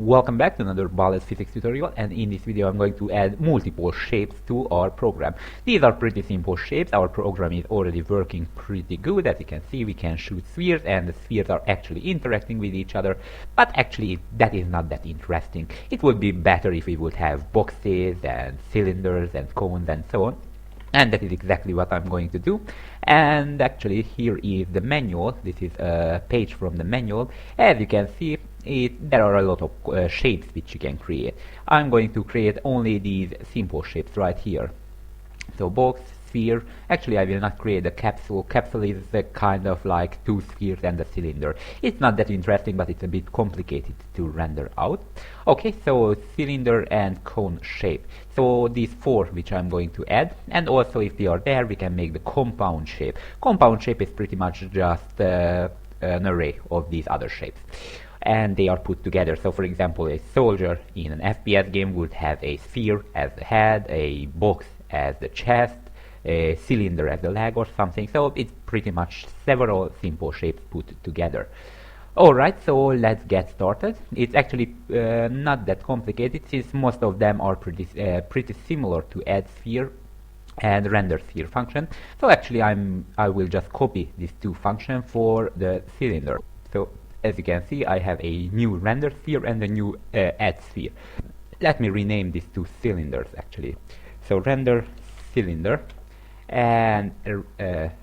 Welcome back to another bullet physics tutorial, and in this video I'm going to add multiple shapes to our program. These are pretty simple shapes. Our program is already working pretty good. As you can see, we can shoot spheres and the spheres are actually interacting with each other, but actually that is not that interesting. It would be better if we would have boxes and cylinders and cones and so on. And that is exactly what I'm going to do. And actually here is the manual. This is a page from the manual. As you can see, there are a lot of shapes which you can create. I'm going to create only these simple shapes right here. So box, sphere. Actually I will not create a capsule. Capsule is kind of like two spheres and a cylinder. It's not that interesting, but it's a bit complicated to render out. Okay, so cylinder and cone shape. So these four which I'm going to add, and also if they are there we can make the compound shape. Compound shape is pretty much just an array of these other shapes, and they are put together. So for example, a soldier in an FPS game would have a sphere as the head, a box as the chest, a cylinder as the leg or something. So it's pretty much several simple shapes put together. Alright, so let's get started. It's actually not that complicated, since most of them are pretty similar to add sphere and render sphere function. So actually I will just copy these two functions for the cylinder. So as you can see, I have a new render sphere and a new add sphere. Let me rename these two cylinders actually. So render cylinder and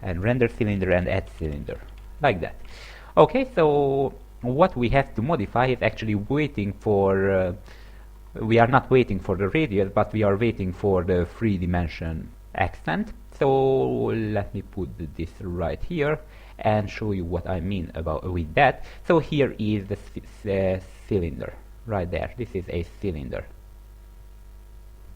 render cylinder and add cylinder, like that. Okay, so what we have to modify is actually waiting for we are not waiting for the radius, but we are waiting for the 3-dimension extent. So let me put this right here and show you what I mean with that. So here is the cylinder right there. This is a cylinder.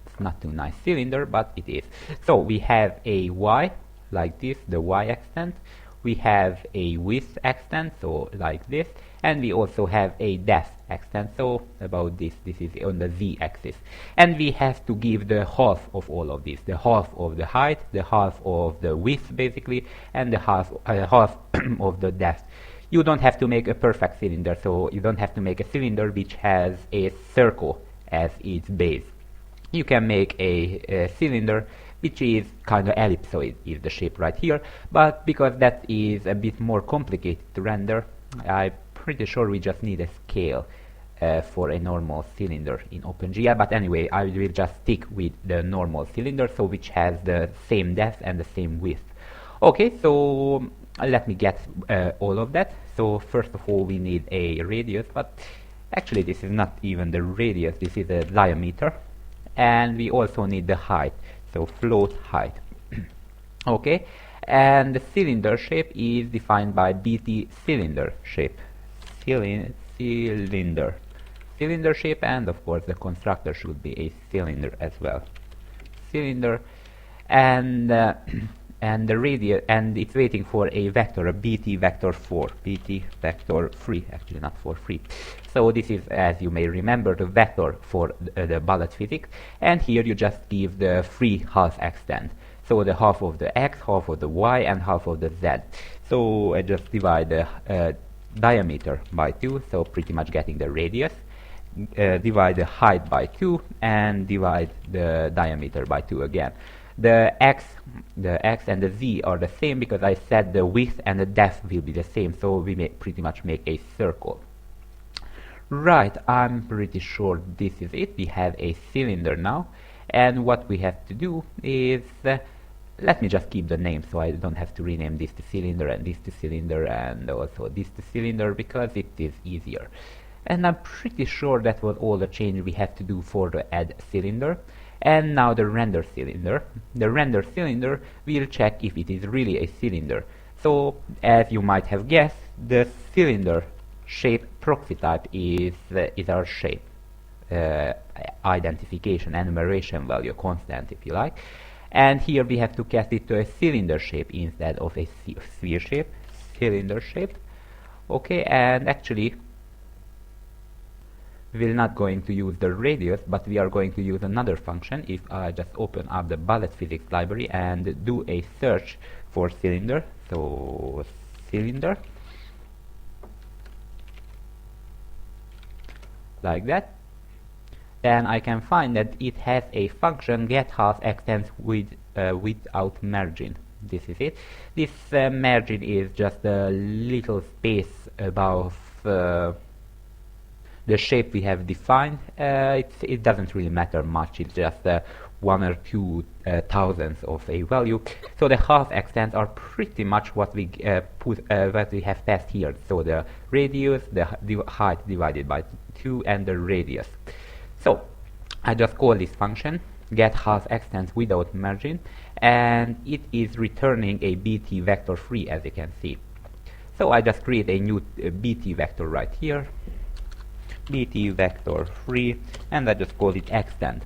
It's not too nice cylinder, but it is. So we have a y like this, the y extent. We have a width extent, so like this, and we also have a depth extent, so about this. This is on the z-axis, and we have to give the half of all of this, the half of the height, the half of the width basically, and the half of the depth. You don't have to make a perfect cylinder, so you don't have to make a cylinder which has a circle as its base. You can make a cylinder which is kind of ellipsoid, is the shape right here, but because that is a bit more complicated to render, I'm pretty sure we just need a scale for a normal cylinder in OpenGL. But anyway, I will just stick with the normal cylinder, so which has the same depth and the same width. Okay, so let me get all of that. So first of all we need a radius, but actually this is not even the radius, this is a diameter, and we also need the height. So float height. Okay, and the cylinder shape is defined by BT cylinder shape. Cylinder shape, and of course the constructor should be a cylinder as well. Cylinder, and the radius, and it's waiting for a vector, a BT vector 4, BT vector 3, actually not 4, 3. So this is, as you may remember, the vector for the bullet physics, and here you just give the 3 half extent. So the half of the x, half of the y, and half of the z. So I just divide the diameter by 2, so pretty much getting the radius. Divide the height by 2, and divide the diameter by 2 again. The x and the z are the same because I said the width and the depth will be the same, so we may pretty much make a circle. Right, I'm pretty sure this is it. We have a cylinder now, and what we have to do is let me just keep the name so I don't have to rename this to cylinder and this to cylinder and also this to cylinder, because it is easier. And I'm pretty sure that was all the change we have to do for the add cylinder. And now the render cylinder. The render cylinder will check if it is really a cylinder. So as you might have guessed, the cylinder shape proxy type is our shape identification, enumeration value, constant if you like. And here we have to cast it to a cylinder shape instead of a sphere shape, cylinder shape. Okay, and actually we're not going to use the radius, but we are going to use another function. If I just open up the bullet physics library and do a search for cylinder, so cylinder, like that, then I can find that it has a function get half extends without margin. This is it. This margin is just a little space above the shape we have defined. It doesn't really matter much. It's just 1 or 2 thousandths of a value. So the half extents are pretty much what we what we have passed here. So the radius, the height divided by 2, and the radius. So I just call this function get half extents without margin, and it is returning a bt vector free, as you can see. So I just create a new bt vector right here, bt vector free, and I just call it extend.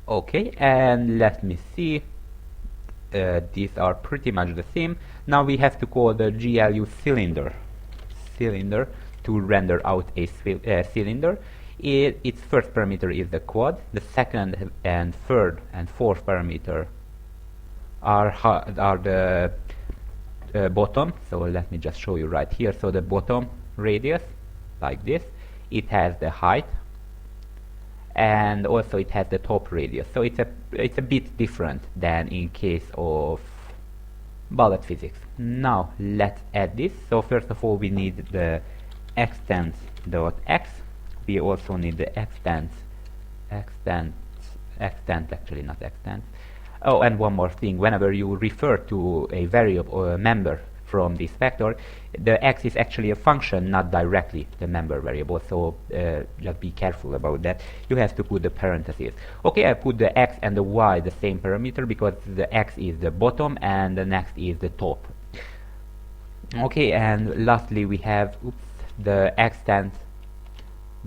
Okay, and let me see. These are pretty much the same. Now we have to call the GLU cylinder to render out a cylinder. Its first parameter is the quad. The second and third and fourth parameter are the bottom. So let me just show you right here. So the bottom radius, like this, it has the height, and also it has the top radius. So it's a bit different than in case of bullet physics. Now let's add this. So first of all, we need the extends.x. We also need the extends, actually not extends. Oh, and one more thing, whenever you refer to a variable or a member from this vector, the x is actually a function, not directly the member variable, so just be careful about that. You have to put the parentheses. Okay, I put the x and the y the same parameter because the x is the bottom and the next is the top. Okay, and lastly we have the extends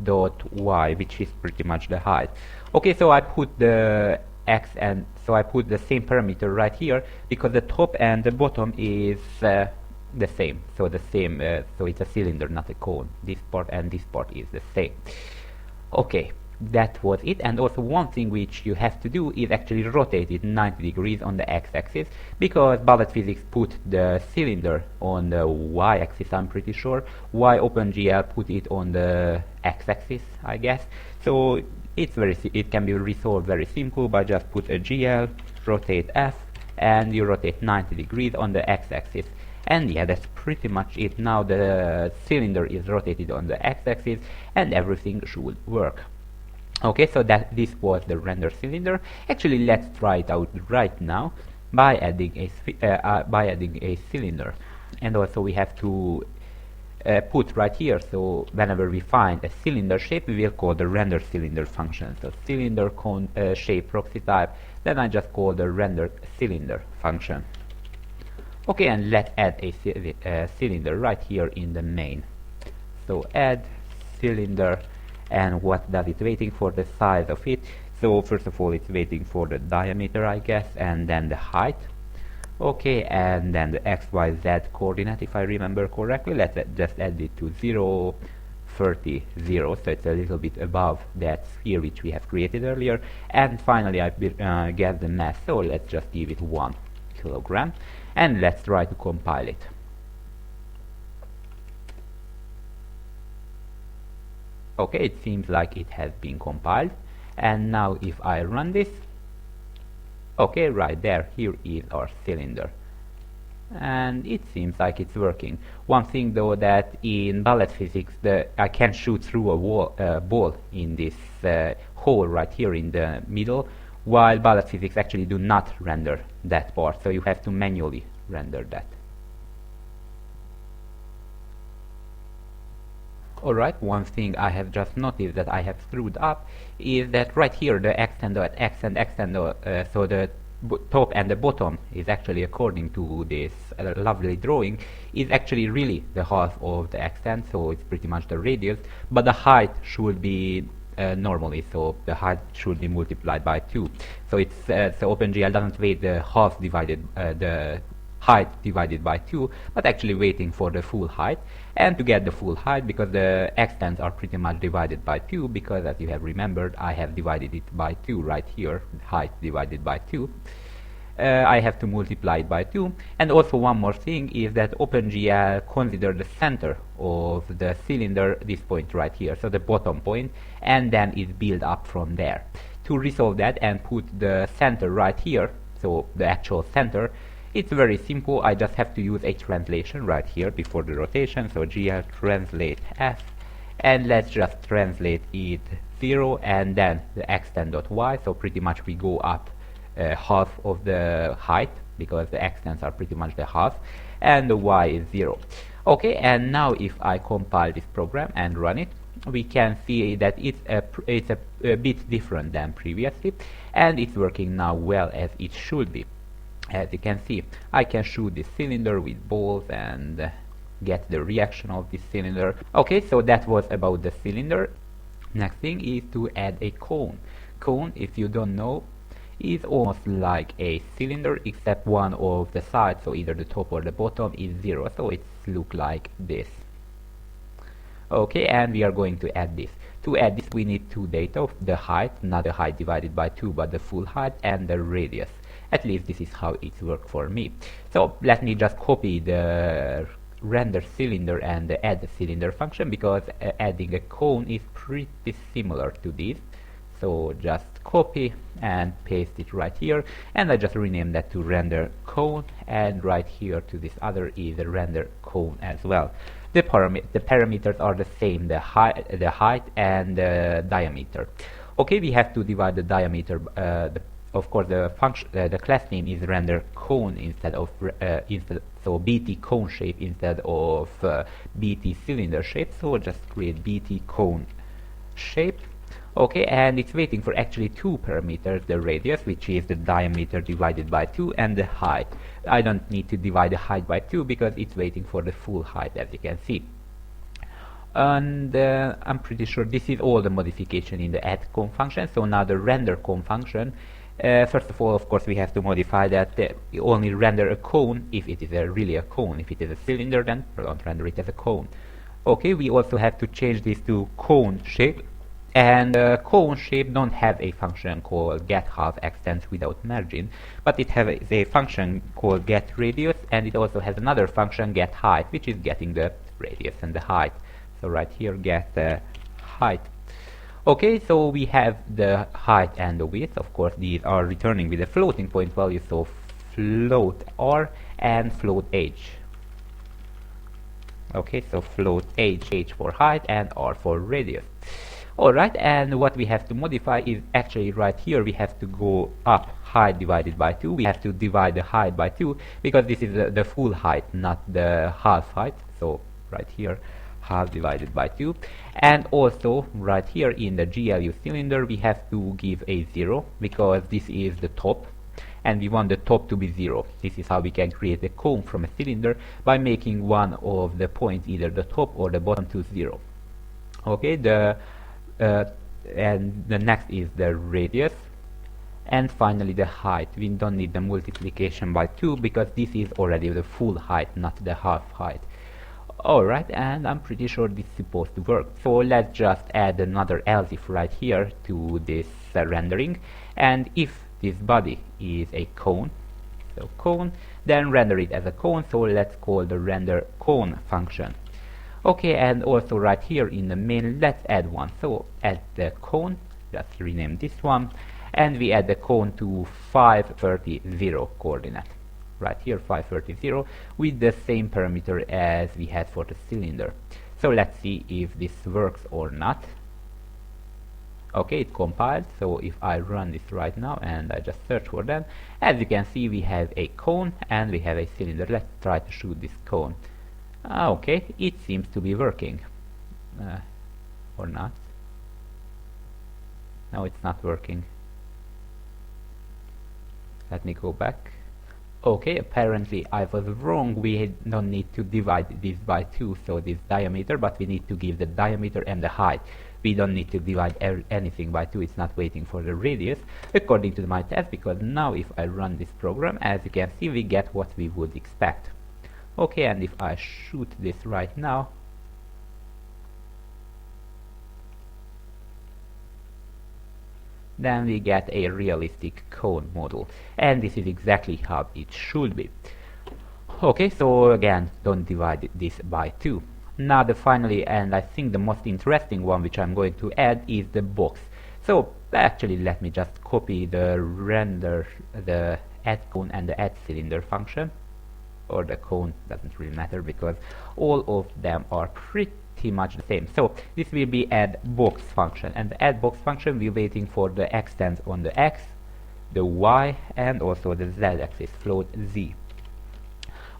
dot y, which is pretty much the height. Okay, so I put the x, and so I put the same parameter right here because the top and the bottom is the same. So the same. So it's a cylinder, not a cone. This part and this part is the same. Okay, that was it. And also one thing which you have to do is actually rotate it 90 degrees on the x-axis, because bullet physics put the cylinder on the y-axis, I'm pretty sure, while OpenGL put it on the x-axis, I guess. So it can be resolved very simple by just put a GL, rotate F, and you rotate 90 degrees on the x-axis. And yeah, that's pretty much it. Now the cylinder is rotated on the x-axis and everything should work. Okay, so this was the render cylinder. Actually, let's try it out right now by adding a cylinder. And also we have to put right here, so whenever we find a cylinder shape, we will call the render cylinder function. So cylinder shape proxy type, then I just call the render cylinder function. Okay, and let's add a cylinder right here in the main. So add cylinder, and what does it waiting for? The size of it. So first of all, it's waiting for the diameter, I guess, and then the height. Okay, and then the x, y, z coordinate, if I remember correctly. Let's just add it to 0, 30, 0, so it's a little bit above that sphere which we have created earlier. And finally, I get the mass, so let's just give it 1 kilogram, and let's try to compile it. Okay, it seems like it has been compiled, and now if I run this, okay, right there, here is our cylinder, and it seems like it's working. One thing though, that in bullet physics, I can shoot through a ball in this hole right here in the middle, while bullet physics actually do not render that part, so you have to manually render that. Alright, one thing I have just noticed that I have screwed up is that right here the extend so the top and the bottom is actually, according to this lovely drawing, is actually really the half of the extent, so it's pretty much the radius, but the height should be normally, so the height should be multiplied by 2. So it's so OpenGL doesn't weight the half divided the height divided by 2, but actually waiting for the full height. And to get the full height, because the extents are pretty much divided by 2, because as you have remembered, I have divided it by 2 right here, height divided by 2. I have to multiply it by 2. And also one more thing is that OpenGL consider the center of the cylinder, this point right here, so the bottom point, and then it build up from there. To resolve that and put the center right here, so the actual center, it's very simple. I just have to use a translation right here before the rotation, so GL translate F, and let's just translate it 0 and then the extent.y, so pretty much we go up half of the height because the extents are pretty much the half, and the y is 0. Okay, and now if I compile this program and run it, we can see that it's a bit different than previously, and it's working now well as it should be. As you can see, I can shoot this cylinder with balls and get the reaction of this cylinder. Okay, so that was about the cylinder. Next thing is to add a cone. Cone, if you don't know, is almost like a cylinder except one of the sides, so either the top or the bottom, is 0, so it looks like this. Okay, and we are going to add this. To add this we need two data, the height, not the height divided by 2 but the full height, and the radius. At least this is how it works for me. So let me just copy the render cylinder and the add cylinder function, because adding a cone is pretty similar to this. So just copy and paste it right here, and I just rename that to render cone, and right here to this other is the render cone as well. The parameters are the same, the height and the diameter. Okay, we have to divide the diameter. Of course, the function, the class name is render cone instead of so BT cone shape instead of BT cylinder shape. So just create BT cone shape. Okay, and it's waiting for actually two parameters, the radius, which is the diameter divided by 2, and the height. I don't need to divide the height by 2 because it's waiting for the full height, as you can see. And I'm pretty sure this is all the modification in the add cone function. So now the render cone function, first of all, of course, we have to modify that only render a cone if it is really a cone. If it is a cylinder, then don't render it as a cone. Okay, we also have to change this to cone shape. And cone shape don't have a function called get half extents without margin, but it has a function called get radius, and it also has another function get height, which is getting the radius and the height. So right here, get height. Okay, so we have the height and the width. Of course, these are returning with a floating point value, so float r and float h. Okay, so float h for height and r for radius. Alright, and what we have to modify is actually right here we have to go up height divided by 2. We have to divide the height by 2 because this is the full height, not the half height. So right here, half divided by 2. And also right here in the GLU cylinder we have to give a 0 because this is the top and we want the top to be 0. This is how we can create a cone from a cylinder, by making one of the points, either the top or the bottom, to 0. Okay, and the next is the radius, and finally the height. We don't need the multiplication by 2 because this is already the full height, not the half height. Alright, and I'm pretty sure this is supposed to work. So let's just add another else if right here to this rendering, and if this body is a cone, so cone, then render it as a cone, so let's call the render cone function. Okay, and also right here in the main, let's add one. So add the cone, just rename this one, and we add the cone to 530 coordinate. Right here, 530, with the same parameter as we had for the cylinder. So let's see if this works or not. Okay, it compiled, so if I run this right now and I just search for them, as you can see we have a cone and we have a cylinder. Let's try to shoot this cone. Okay, it seems to be working. Or not. No, it's not working. Let me go back. Okay, apparently I was wrong. We don't need to divide this by 2, so this diameter, but we need to give the diameter and the height. We don't need to divide anything by 2. It's not waiting for the radius according to my test, because now if I run this program, as you can see, we get what we would expect. Okay, and if I shoot this right now, then we get a realistic cone model, and this is exactly how it should be. Okay, so again, don't divide this by 2. Now the finally, and I think the most interesting one which I'm going to add is the box. So actually let me just copy the render, the add cone and the add cylinder function, or the cone, doesn't really matter because all of them are pretty much the same. So this will be add box function, and the add box function will be waiting for the extents on the x, the y, and also the z axis float z.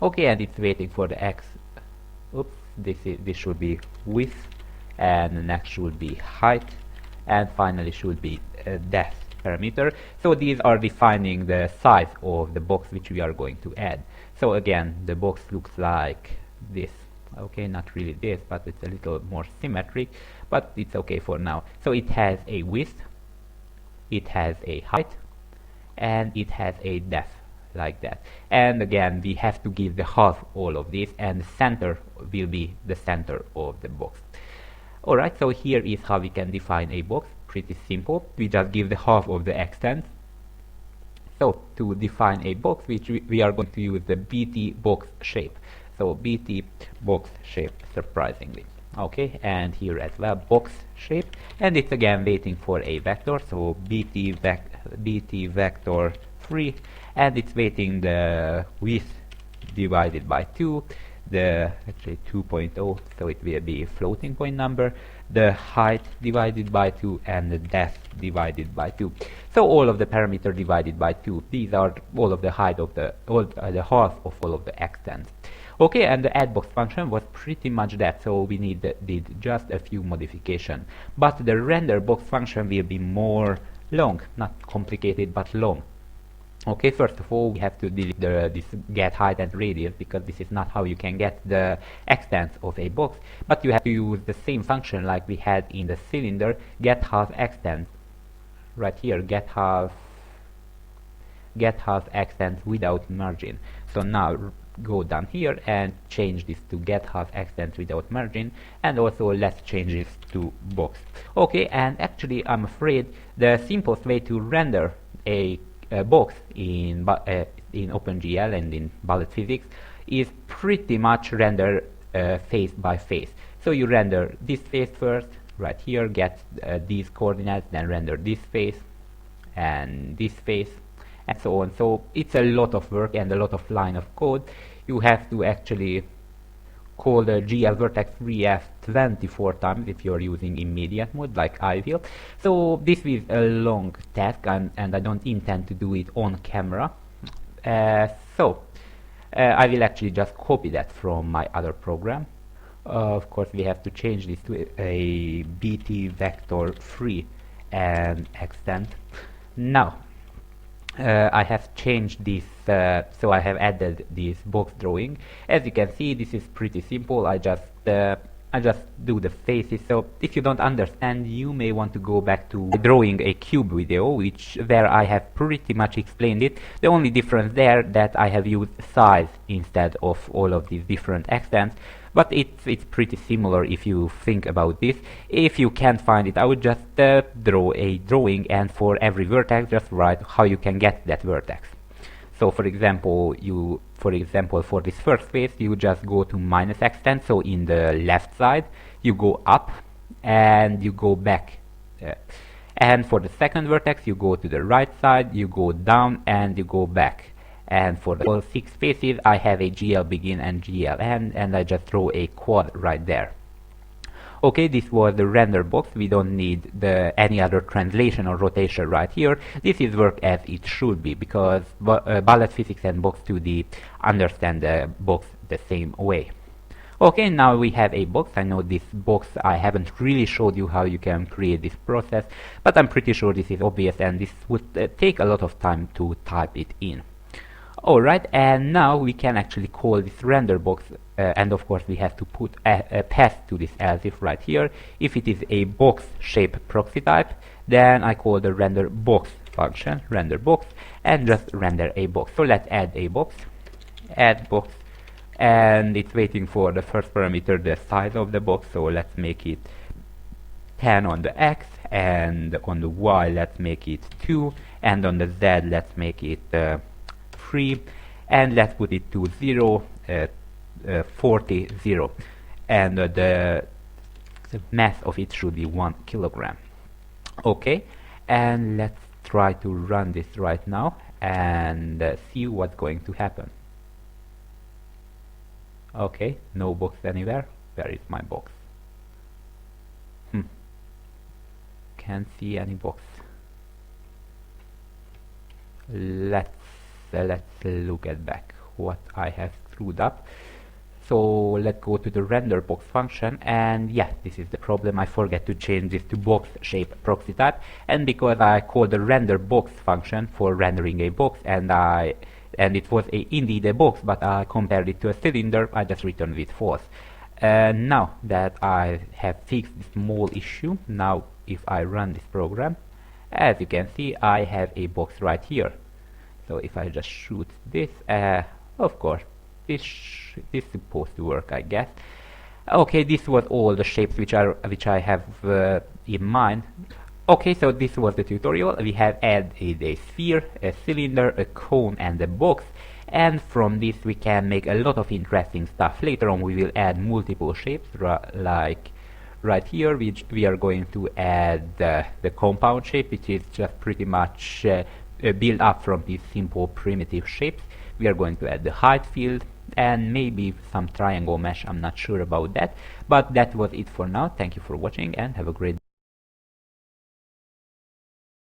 Okay, and it's waiting for the x. Oops, this should be width, and the next should be height, and finally should be depth parameter. So these are defining the size of the box which we are going to add. So again, the box looks like this. Okay, not really this, but it's a little more symmetric, but it's okay for now. So it has a width, it has a height, and it has a depth, like that. And again, we have to give the half all of this, and the center will be the center of the box. Alright, so here is how we can define a box. Pretty simple. We just give the half of the extent. So to define a box, we are going to use the BT box shape. So BT box shape, surprisingly. Okay, and here as well, box shape, and it's again waiting for a vector. So BT vector 3, and it's waiting the width divided by 2, the actually 2.0, so it will be a floating point number, the height divided by 2, and the depth divided by 2. So all of the parameter divided by 2. These are all of the height of the half of all of the extents. Okay, and the add box function was pretty much that, so we did just a few modifications. But the render box function will be more long, not complicated but long. Okay, first of all, we have to delete this get height and radius, because this is not how you can get the extents of a box, but you have to use the same function like we had in the cylinder, get half extent. Right here, get half extent without margin. So now go down here and change this to get half extent without margin, and also let's change this to box. Okay, and actually I'm afraid the simplest way to render a box in OpenGL and in Bulletphysics is pretty much render face by face. So you render this face first, right here, get these coordinates, then render this face and this face, and so on. So it's a lot of work and a lot of line of code. You have to actually call the GL vertex 3F 24 times if you're using immediate mode like I will. So this is a long task, and I don't intend to do it on camera. I will actually just copy that from my other program. Of course, we have to change this to a BT vector 3 and extent. Now, I have changed this, so I have added this box drawing. As you can see, this is pretty simple. I just do the faces. So if you don't understand, you may want to go back to drawing a cube video, where I have pretty much explained it. The only difference there that I have used size instead of all of these different extents. But it's pretty similar if you think about this. If you can't find it, I would just draw a drawing, and for every vertex just write how you can get that vertex. So for example, for this first face, you just go to minus extent. So in the left side, you go up and you go back. And for the second vertex, you go to the right side, you go down and you go back. And for all 6 faces, I have a GL begin and GL end, and I just throw a quad right there. Okay, this was the render box. We don't need any other translation or rotation right here. This is work as it should be, because Bulletphysics and Box 2D understand the box the same way. Okay, now we have a box. I know this box, I haven't really showed you how you can create this process, but I'm pretty sure this is obvious, and this would take a lot of time to type it in. Alright, and now we can actually call this render box, and of course we have to put a path to this else if right here. If it is a box shape proxy type, then I call the render box function, render box, and just render a box. So let's add a box, add box, and it's waiting for the first parameter, the size of the box. So let's make it 10 on the x and on the Y let's make it 2, and on the Z let's make it 3, and let's put it to 0, 40, 0, and the mass of it should be 1 kilogram. Okay, and let's try to run this right now and see what's going to happen. Okay, no box anywhere. Where is my box? Can't see any box. Let's look at back what I have screwed up. So let's go to the render box function, and yeah, this is the problem. I forget to change this to box shape proxy type, and because I called the render box function for rendering a box, and it was indeed a box, but I compared it to a cylinder, I just returned with false. Now that I have fixed this small issue, now if I run this program, as you can see, I have a box right here. So if I just shoot this, of course, this is supposed to work, I guess. Okay, this was all the shapes which I have in mind. Okay, so this was the tutorial. We have added a sphere, a cylinder, a cone, and a box. And from this we can make a lot of interesting stuff. Later on we will add multiple shapes, like right here we are going to add the compound shape, which is just pretty much built up from these simple primitive shapes. We are going to add the height field and maybe some triangle mesh. I'm not sure about that, but that was it for now. Thank you for watching and have a great day.